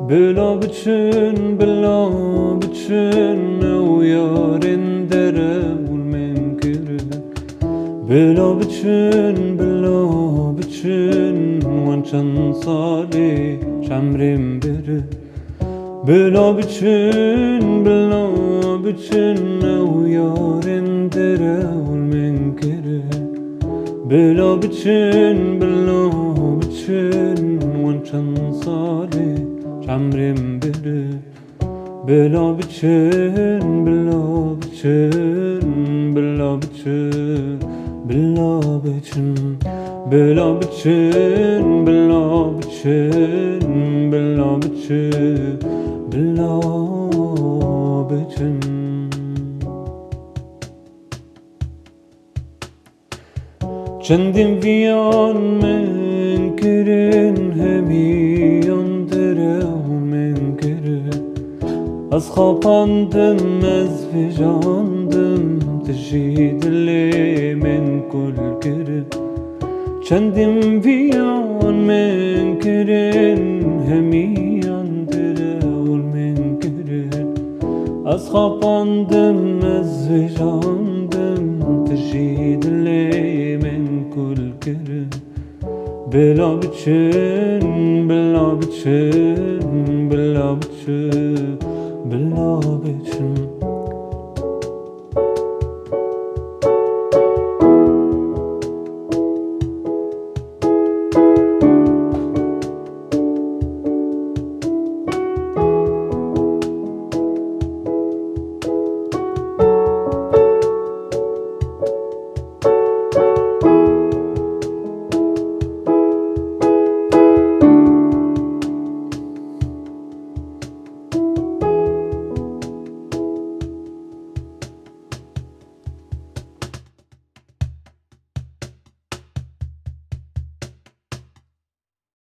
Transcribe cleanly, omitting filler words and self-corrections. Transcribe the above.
بلا بچن بلا بچن او یارن دره من کره بلا بچن وان چند سالی چمرم بره بلا بچن او یارن دره من کره بلا بچن وان چند سالی چمرم بره بلا بچن بلا بچن بلا بچن بلا بچن بلا بچن بلا بچن بلا بچن بلا بچن چندین ویان من کرن همیان دره من کرن از خواباندم از وجاندم تجید لی من کل کرن چندین ویان من کرن همیان دره من کرن از خواباندم از وجاندم تجید لی من کل کرن بلا بچن بلا بچن بلا بچن بلا بچن